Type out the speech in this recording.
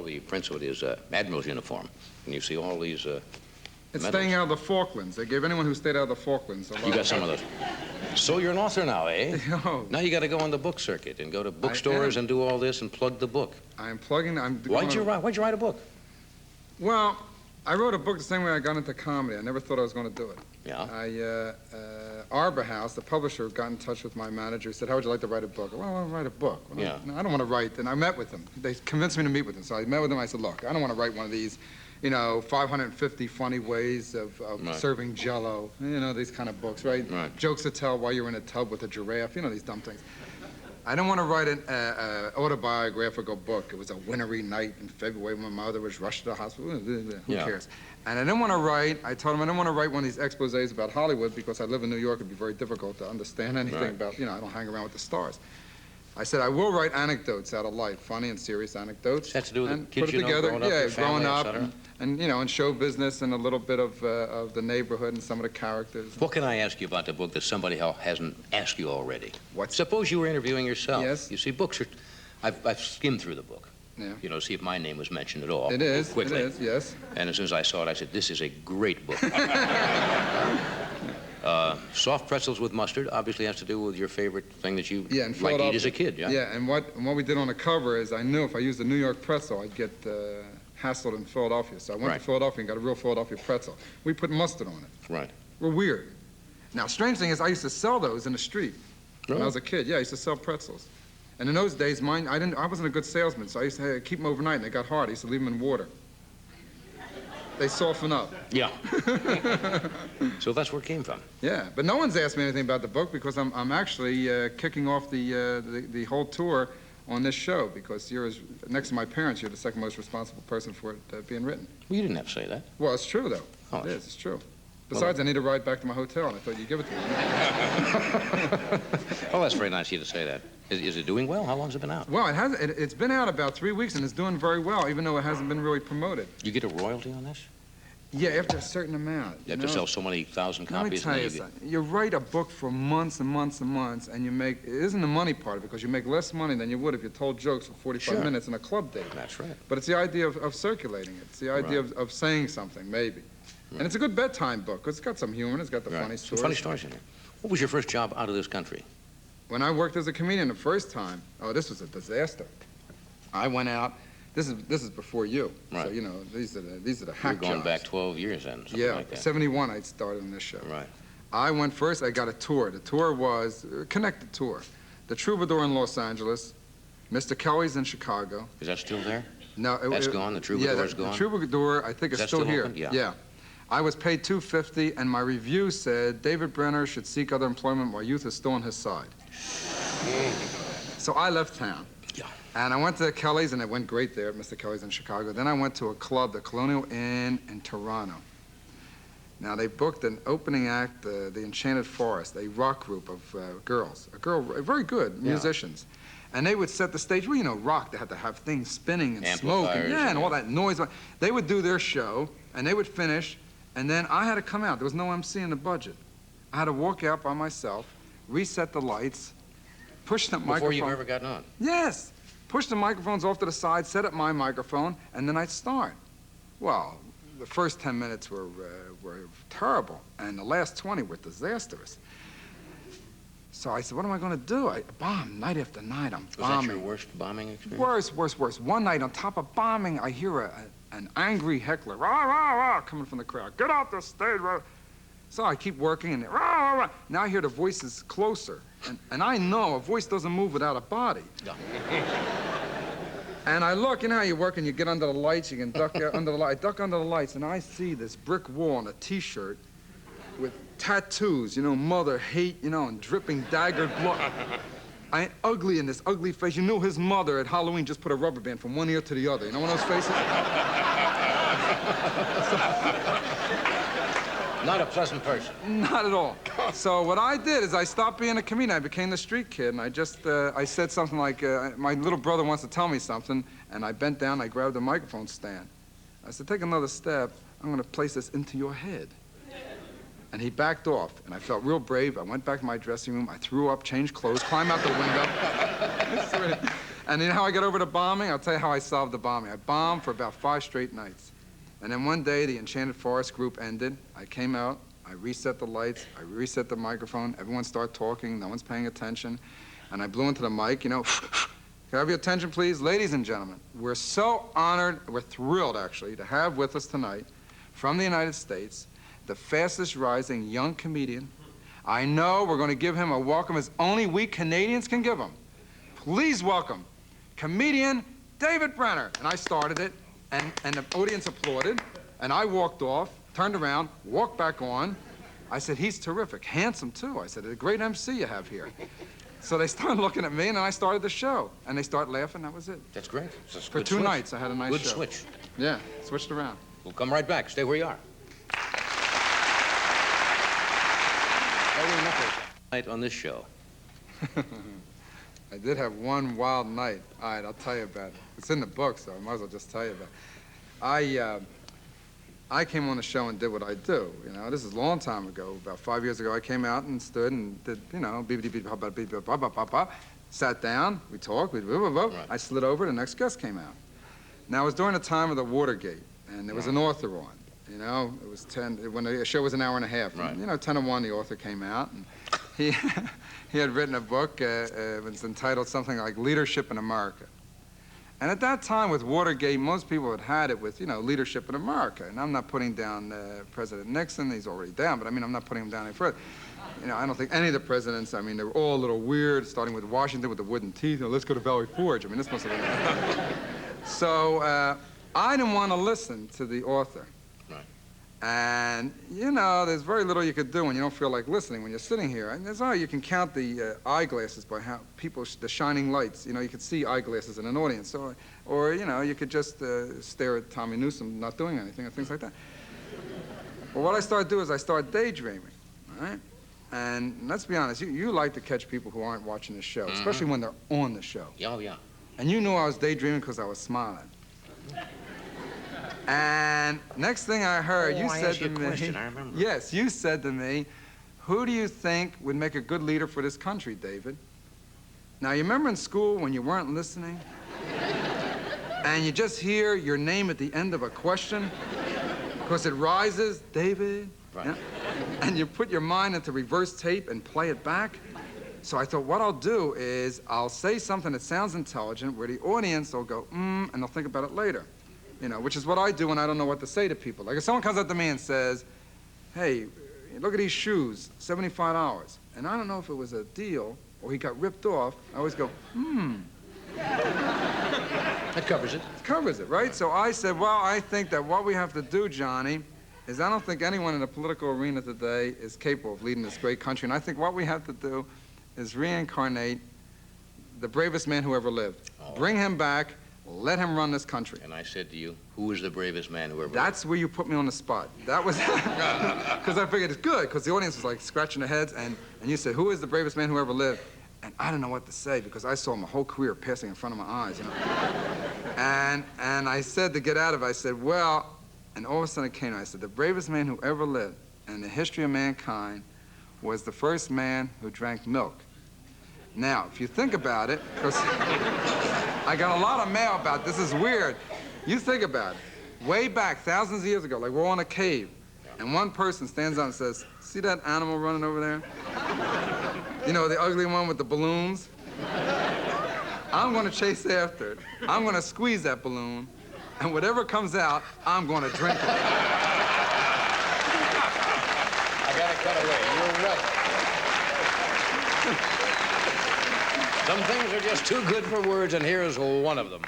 the prints of it is Admiral's uniform. And you see all these It's medals. staying out of the Falklands. They gave anyone who stayed out of the Falklands a lot. You got some of those. So you're an author now, eh? No. Now you got to go on the book circuit and go to bookstores and do all this and plug the book. I'm plugging. Why'd you write a book? Well, I wrote a book the same way I got into comedy. I never thought I was going to do it. Yeah? Arbor House, the publisher, got in touch with my manager. He said, how would you like to write a book? Well, I want to write a book. Well, Yeah. I don't want to write. And I met with them. They convinced me to meet with them. So I met with them. I said, look, I don't want to write one of these, 550 funny ways of Right. serving Jell-O. These kind of books, right? Right. Jokes to tell while you're in a tub with a giraffe. These dumb things. I don't want to write an autobiographical book. It was a wintry night in February when my mother was rushed to the hospital. Who cares? And I didn't want to write, I told him I didn't want to write one of these exposés about Hollywood because I live in New York. It'd be very difficult to understand anything about, I don't hang around with the stars. I said, I will write anecdotes out of life, funny and serious anecdotes. Does that have to do with and the kids put it together. growing up, your family, growing up, et cetera? and in show business and a little bit of the neighborhood and some of the characters. What can I ask you about the book that somebody hasn't asked you already? What? Suppose you were interviewing yourself. Yes. You see, books are... I've skimmed through the book. Yeah. See if my name was mentioned at all. It is. Quickly. It is, yes. And as soon as I saw it, I said, this is a great book. Soft pretzels with mustard obviously has to do with your favorite thing that you like to eat as a kid, yeah? Yeah, and what we did on the cover is I knew if I used a New York pretzel, I'd get hassled in Philadelphia. So I went to Philadelphia and got a real Philadelphia pretzel. We put mustard on it. Right. We're weird. Now, strange thing is I used to sell those in the street when I was a kid. Yeah, I used to sell pretzels. And in those days, I wasn't a good salesman, so I used to keep them overnight, and they got hard. I used to leave them in water. They soften up. Yeah. So that's where it came from. Yeah, but no one's asked me anything about the book because I'm actually kicking off the whole tour on this show because next to my parents, you're the second most responsible person for it being written. Well, you didn't have to say that. Well, it's true, though. Oh, it is. It's true. Besides, I need a ride back to my hotel, and I thought you'd give it to me. Oh, that's very nice of you to say that. Is it doing well? How long's it been out? Well, it's been out about 3 weeks, and it's doing very well, even though it hasn't been really promoted. You get a royalty on this? Yeah, after a certain amount. You have to sell so many thousand copies. Let me tell you something. You write a book for months and months and months, and it isn't the money part of it, because you make less money than you would if you told jokes for 45 minutes in a club date. That's right. But it's the idea of circulating it. It's the idea of saying something, maybe. And it's a good bedtime book, because it's got some humor, it's got the funny stories. Some funny stories in it. What was your first job out of this country? When I worked as a comedian the first time, this was a disaster. I went out. This is before you. Right. So these are the hack You're going jobs. back 12 years then. Yeah, like that. 71 I started on this show. Right. I went first. I got a tour. The tour was a connected tour. The Troubadour in Los Angeles, Mr. Kelly's in Chicago. Is that still there? No, that's gone. The Troubadour's gone. The Troubadour, I think, is still here. Open? Yeah. Yeah. I was paid $250, and my review said David Brenner should seek other employment while youth is still on his side. So I left town. Yeah. And I went to Kelly's, and it went great there at Mr. Kelly's in Chicago. Then I went to a club, the Colonial Inn in Toronto. Now, they booked an opening act, the Enchanted Forest, a rock group of girls, very good musicians. And they would set the stage. Well, rock, they had to have things spinning and smoking. Yeah, and all that noise. They would do their show, and they would finish, and then I had to come out. There was no MC in the budget. I had to walk out by myself, reset the lights, push the microphone. Before you've ever gotten on? Yes. Push the microphones off to the side, set up my microphone, and then I'd start. Well, the first 10 minutes were terrible, and the last 20 were disastrous. So I said, what am I going to do? I bomb night after night. I'm bombing. Was that your worst bombing experience? Worse. One night, on top of bombing, I hear an angry heckler, rah, rah, rah, coming from the crowd. Get off the stage. Rah. So I keep working, and rah, rah, rah. Now I hear the voices closer. And I know a voice doesn't move without a body. Yeah. And I look, how you work, and you get under the lights, you can duck under the lights. I duck under the lights, and I see this brick wall and a T-shirt with tattoos, mother, hate, and dripping daggered blood. Ugly in this ugly face. You knew his mother at Halloween just put a rubber band from one ear to the other. You know one of those faces? Not a pleasant person. Not at all. So what I did is I stopped being a comedian. I became the street kid, and I said something like, my little brother wants to tell me something, and I bent down, I grabbed the microphone stand. I said, take another step. I'm going to place this into your head. And he backed off, and I felt real brave. I went back to my dressing room. I threw up, changed clothes, climbed out the window. And you know how I got over the bombing? I'll tell you how I solved the bombing. I bombed for about 5 straight nights. And then one day, the Enchanted Forest group ended. I came out, I reset the lights, I reset the microphone. Everyone started talking, no one's paying attention. And I blew into the mic, you know, can I have your attention, please? Ladies and gentlemen, we're so honored, we're thrilled, actually, to have with us tonight, from the United States, the fastest rising young comedian. I know we're going to give him a welcome as only we Canadians can give him. Please welcome comedian David Brenner. And I started it, and the audience applauded, and I walked off, turned around, walked back on. I said, he's terrific, handsome too. I said, a great MC you have here. So they started looking at me, and then I started the show. And they started laughing, that was it. That's great. For 2 nights, I had a nice show. Good switch. Yeah, switched around. We'll come right back. Stay where you are. Night on this show. I did have one wild night. All right, I'll tell you about it. It's in the book, so I might as well just tell you about it. I came on the show and did what I do. You know, this is a long time ago. About 5 years ago, I came out and stood and did, you know, sat down, we talked, Right. I slid over, the next guest came out. Now, it was during the time of the Watergate, and there was an author on. You know, it was 10, when the show was an hour and a half. Right. And, you know, 10 to 1, the author came out, and he, he had written a book. It was entitled something like Leadership in America. And at that time with Watergate, most people had it with, you know, leadership in America. And I'm not putting down President Nixon. He's already down, but I mean, I'm not putting him down any further. You know, I don't think any of the presidents, I mean, they were all a little weird, starting with Washington with the wooden teeth. You know, let's go to Valley Forge. I mean, this must have been... So I didn't want to listen to the author. And, you know, there's very little you could do when you don't feel like listening when you're sitting here. And there's you can count the eyeglasses by how people, the shining lights. You know, you could see eyeglasses in an audience. So, or, you know, you could just stare at Tommy Newsom not doing anything or things like that. Well, what I started to do is I started daydreaming, all right? And let's be honest, you like to catch people who aren't watching the show, especially when they're on the show. Oh, yeah. And you knew I was daydreaming because I was smiling. And next thing I heard, you said to me, question, I remember. Yes, you said to me, who do you think would make a good leader for this country, David? Now, you remember in school when you weren't listening? And you just hear your name at the end of a question? Because it rises, David. Right. Yeah? And you put your mind into reverse tape and play it back. So I thought what I'll do is I'll say something that sounds intelligent where the audience will go, and they'll think about it later. You know, which is what I do when I don't know what to say to people. Like if someone comes up to me and says, hey, look at these shoes, $75. And I don't know if it was a deal or he got ripped off. I always go, That covers it. It covers it, right? So I said, well, I think that what we have to do, Johnny, is I don't think anyone in the political arena today is capable of leading this great country. And I think what we have to do is reincarnate the bravest man who ever lived. Oh. Bring him back. Let him run this country. And I said to you, who is the bravest man who ever lived? That's where you put me on the spot. That was, because I figured it's good, because the audience was like scratching their heads, and you said, who is the bravest man who ever lived? And I didn't know what to say, because I saw my whole career passing in front of my eyes, you know. And I said to get out of it, I said, well, and all of a sudden it came, I said, the bravest man who ever lived in the history of mankind was the first man who drank milk. Now, if you think about it, because I got a lot of mail about this is weird. You think about it. Way back, thousands of years ago, like we're on a cave, and one person stands up and says, see that animal running over there? You know, the ugly one with the balloons? I'm going to chase after it. I'm going to squeeze that balloon, and whatever comes out, I'm going to drink it. I got to cut away. You're right. Some things are just too good for words, and here's one of them.